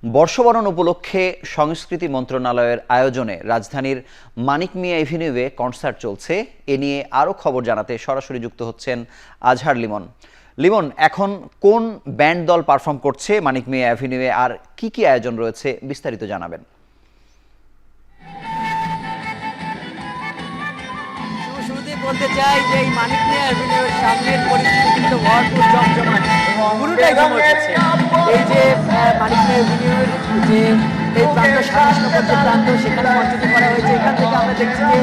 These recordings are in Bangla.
বর্ষবরণ উপলক্ষে সংস্কৃতি মন্ত্রণালয়ের আয়োজনে রাজধানীর মানিক মিয়া এভিনিউয়ে কনসার্ট চলছে। এ নিয়ে আরও খবর জানাতে সরাসরি যুক্ত হচ্ছেন আজহার লিমন। লিমন, এখন কোন ব্যান্ড দল পারফর্ম করছে মানিক মিয়া এভিনিউয়ে, আর কি কি আয়োজন রয়েছে বিস্তারিত জানাবেন। বলতে চাই যে এই মানিক মিয়া এভিনিউয়ের সামনের পরিস্থিতি কিন্তু ভরপুর জমজমাট, পুরোটাই জমে উঠেছে। এই যে মানিক মিয়া এভিনিউয়ের যে এই প্রান্ত 27 নম্বর যে প্রান্ত, সেখানে মঞ্চটি করা হয়েছে। এখান থেকে আমরা দেখছি যে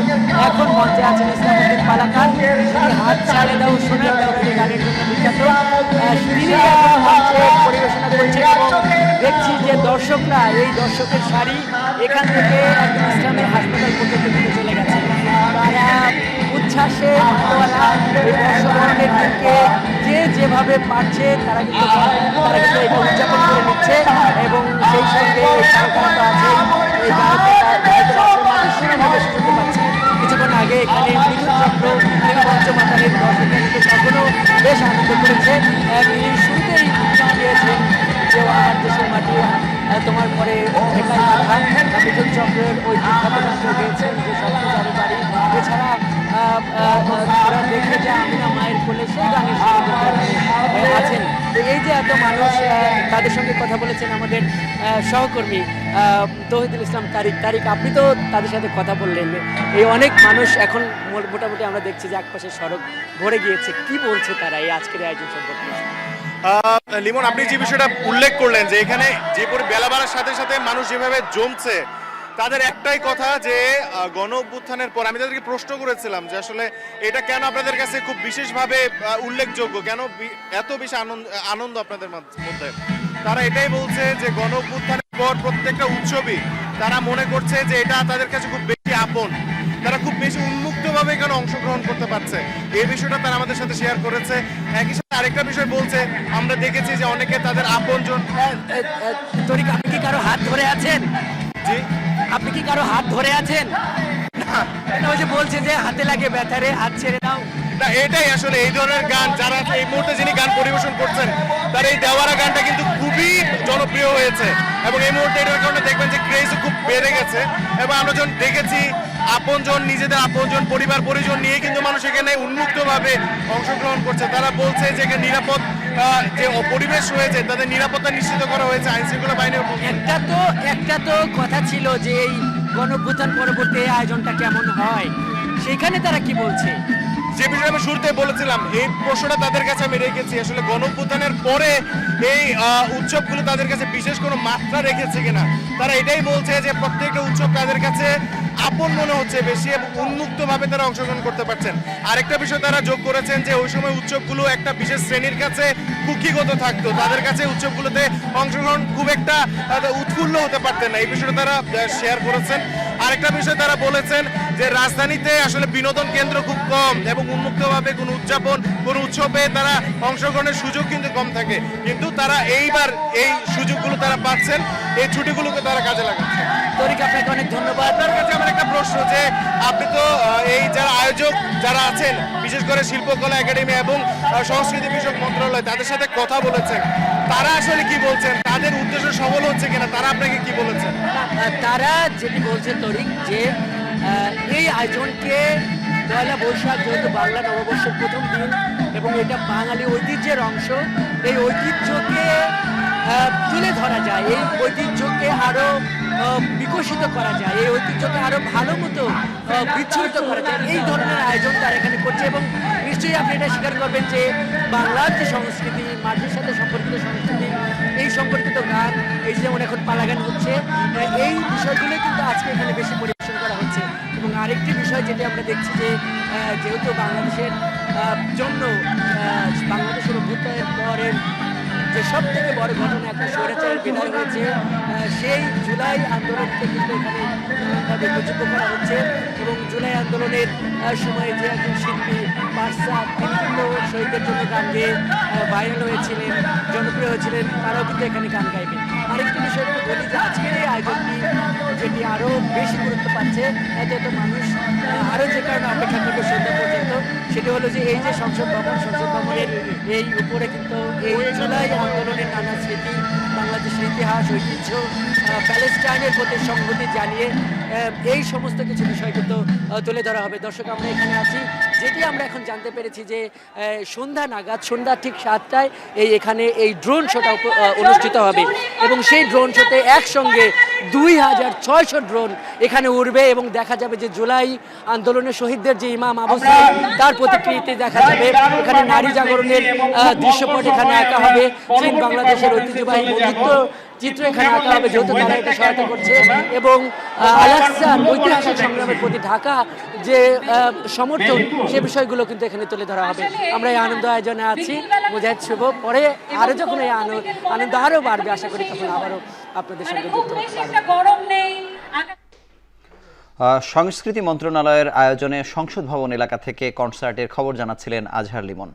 এখন মঞ্চে আছেন ইসলামউদ্দিন পালাকার, যিনি হাত ছাড়ে দাও সোনার দেওয়ারি গানের জন্য বিখ্যাত। তিনি এখন মঞ্চে পরিবেশনা করছেন এবং দেখছি যে দর্শকরা, এই দর্শকের সারি এখান থেকে একদম ইসলামের হাসপাতাল পর্যন্ত ঢুকে চলে গেছে। তারা উচ্ছ্বাসে এই বর্ষবরণের দিনকে যে যেভাবে পারছে তারা কিন্তু এটা উদযাপন করে নিচ্ছে এবং সেই সঙ্গে এই তারকারা আছে, এই গায়করা শুনতে পাচ্ছে। কিছুক্ষণ আগে এখানে বিদ্যুৎ চক্র পঞ্চমাতারের দর্শকরা কিন্তু তখনও বেশ আনন্দ করেছে। শুরুতেই গিয়েছেন যে আমার দেশের মাটি তোমার পরে ঠেকায় মাথা, বিদ্যুৎ চক্রের ওই বিখ্যাত গান গিয়েছেন যে সবচেয়ে বাড়ি। এছাড়া ওরা দেখে যে আমিনা মায়ের কোলে, সেই গানের আছেন। তো এই যে এত মানুষ, তাদের সঙ্গে কথা বলেছেন আমাদের সহকর্মী তৌহিদুল ইসলাম তারিক। আপনি তো তাদের সাথে কথা বললেন। এই অনেক মানুষ এখন মোটামুটি আমরা দেখছি যে একপাশে সড়ক ভরে গিয়েছে। কি বলছে তারা এই আজকের আয়োজন সম্পর্কে? লিমন, আপনি যে বিষয়টা উল্লেখ করলেন যে এখানে যে বেলা বাড়ার সাথে সাথে মানুষ যেভাবে জমছে, তাদের একটাই কথা যে গণ অভ্যুত্থানের পর আমি তাদেরকে প্রশ্ন করেছিলাম যে আসলে এটা কেন আপনাদের কাছে খুব বিশেষভাবে উল্লেখযোগ্য, কেন এত বেশি আনন্দ আপনাদের মধ্যে। তারা এটাই বলছে যে গণ অভ্যুত্থানের পর প্রত্যেকটা উৎসবই তারা মনে করছে যে এটা তাদের কাছে খুব বেশি আপন, তারা খুব বেশি উন্মুক্তভাবে এখানে অংশগ্রহণ করতে পারছে। এই বিষয়টা তারা আমাদের সাথে শেয়ার করেছে। একই সাথে আরেকটা বিষয় বলছে, আমরা দেখেছি যে অনেকে তাদের আপনজন। আপনি কি কারো হাত ধরে আছেন? জি, আপনি কি কারো হাত ধরে আছেন? ওই যে বলছে যে হাতে লাগে ব্যথারে, হাত ছেড়ে দাও। না, এটাই আসলে এই ধরনের গান যারা এই মুহূর্তে যিনি গান পরিবেশন করছেন, তার এই দেওয়ারা গানটা কিন্তু খুবই জনপ্রিয় হয়েছে এবং এই মুহূর্তে এটার কারণে দেখবেন যে ক্রেজও খুব বেড়ে গেছে। এবং আমরা যখন দেখেছি আপনজন, নিজেদের আপনজন, পরিবার পরিজন নিয়ে কিন্তু মানুষ এখানে উন্মুক্তভাবে অংশগ্রহণ করছে। তারা বলছে যে এখানে নিরাপদ যে পরিবেশ হয়েছে, তাদের নিরাপত্তা নিশ্চিত করা হয়েছে আইন শৃঙ্খলা বাহিনীর। একটা তো কথা ছিল যে এই গণঅভ্যুত্থান পরবর্তী আয়োজনটা কেমন হয়, সেখানে তারা কি বলছে? যে বিষয়ে আমি শুরুতে বলেছিলাম, এই প্রশ্নটা তাদের কাছে আমি রেখেছি, আসলে গণঅভ্যুত্থানের পরে এই উৎসবগুলো তাদের কাছে বিশেষ কোনো মাত্রা রেখেছে কিনা। তারা এটাই বলছে যে প্রত্যেকটা উৎসব তাদের কাছে আপন মনে হচ্ছে বেশি এবং উন্মুক্তভাবে তারা অংশগ্রহণ করতে পারছেন। আরেকটা বিষয় তারা যোগ করেছেন যে ওই সময় উৎসবগুলো একটা বিশেষ শ্রেণীর কাছে কুক্ষিগত থাকতো, তাদের কাছে উৎসবগুলোতে অংশগ্রহণ খুব একটা উৎফুল্ল হতে পারতেন না। এই বিষয়টা তারা শেয়ার করেছেন। আরেকটা বিষয় তারা বলেছেন যে রাজধানীতে আসলে বিনোদন কেন্দ্র খুব কম এবং উন্মুক্তভাবে কোনো উদযাপন, কোনো উৎসবে তারা অংশগ্রহণের সুযোগ কিন্তু কম থাকে, কিন্তু তারা এইবার এই সুযোগগুলো তারা পাচ্ছেন, এই ছুটিগুলোকে তারা কাজে লাগাচ্ছেন। তরিক, আপনাকে অনেক ধন্যবাদ। আপনার কাছে আমার একটা প্রশ্ন যে আপনি তো এই যারা আয়োজক যারা আছেন, বিশেষ করে শিল্পকলা একাডেমি এবং সংস্কৃতি বিষয়ক মন্ত্রণালয়, তাদের সাথে কথা বলেছেন, তারা আসলে কি বলছেন, তাদের উদ্দেশ্য সফল হচ্ছে কিনা, তারা আপনাকে কি বলেছেন? তারা যেটি বলছে তরিক, যে এই আয়োজনকে পয়লা বৈশাখ, যেহেতু বাংলা নববর্ষের প্রথম দিন এবং এটা বাঙালি ঐতিহ্যের অংশ, এই ঐতিহ্যকে তুলে ধরা যায়, এই ঐতিহ্যকে আরো বিকশিত করা যায়, এই ঐতিহ্যকে আরো ভালো মতো বিচ্ছুরিত করা যায়, এই ধরনের আয়োজন তারা এখানে করছে। এবং নিশ্চয়ই আপনি এটা স্বীকার করবেন যে বাংলার যে সংস্কৃতি, মাটির সাথে সম্পর্কিত সংস্কৃতি, এই সম্পর্কিত গান, এই যেমন এখন পালা গান হচ্ছে, এই বিষয়গুলো কিন্তু আজকে এখানে বেশি পরিবেশন করা হচ্ছে। এবং আরেকটি বিষয় যেটি আমরা দেখছি যে যেহেতু বাংলাদেশের জন্য বাংলাদেশের অভ্যুত্থানের পরের যে সব থেকে বড় ঘটনা, একটা স্বৈরাচারের বিদায় হয়েছে, সেই জুলাই আন্দোলনকে কিন্তু এখানে নানানভাবে প্রযুক্ত করা হচ্ছে। এবং জুলাই আন্দোলনের সময় যে একজন শিল্পী বাদশা, তিনি কিন্তু শহীদদের জন্য গান গেয়ে ভাইরাল হয়েছিলেন, জনপ্রিয় হয়েছিলেন, তারাও কিন্তু এখানে গান গাইবেন। আরেকটি বিষয় বলি যে আজকের এই আয়োজনটি যেটি আরও বেশি গুরুত্ব পাচ্ছে, এত মানুষ আরও যে কারণে অপেক্ষা করবে সন্ধ্যা পর্যন্ত, সেটি হলো যে এই যে সংসদ ভবনের এই উপরে কিন্তু এই জুলাই আন্দোলনের নানা স্মৃতি বাংলাদেশের ইতিহাস, ঐতিহ্য, প্যালেস্টাইনের প্রতি সংহতি জানিয়ে এই সমস্ত কিছু বিষয় কিন্তু তুলে ধরা হবে। দর্শক, আমরা এখানে আছি, যেটি আমরা এখন জানতে পেরেছি যে সন্ধ্যা নাগাদ, সন্ধ্যা ঠিক 7টায় এখানে এই ড্রোন শোটা অনুষ্ঠিত হবে এবং সেই ড্রোন শোতে একসঙ্গে 2600 ড্রোন এখানে উড়বে এবং দেখা যাবে যে জুলাই আন্দোলনের শহীদদের যে ইমাম আবু সাঈদ তার প্রতিকৃতি দেখা যাবে। এখানে নারী জাগরণের দৃশ্যপট এখানে আঁকা হবে, চীন বাংলাদেশের ঐতিহ্যবাহী বন্ধুত্ব চিত্র এখানে আঁকা হবে, যেহেতু তারা এটা সহায়তা করছে, এবং আল-আকসার ঐতিহাসিক সংগ্রামের প্রতি ঢাকা যে সমর্থন, সে বিষয়গুলো কিন্তু এখানে তুলে ধরা হবে। আমরা এই আনন্দ আয়োজনে আছি, মুজাহিদ শুভ। পরে আরো যখন এই আনন্দ আরো বাড়বে, আশা করি তখন আবারও আপনাদের সঙ্গে যুক্ত হতে পারবো। সংস্কৃতি মন্ত্রণালয়ের আয়োজনে সংসদ ভবন এলাকা থেকে কনসার্টের খবর জানাচ্ছিলেন আজহার লিমন।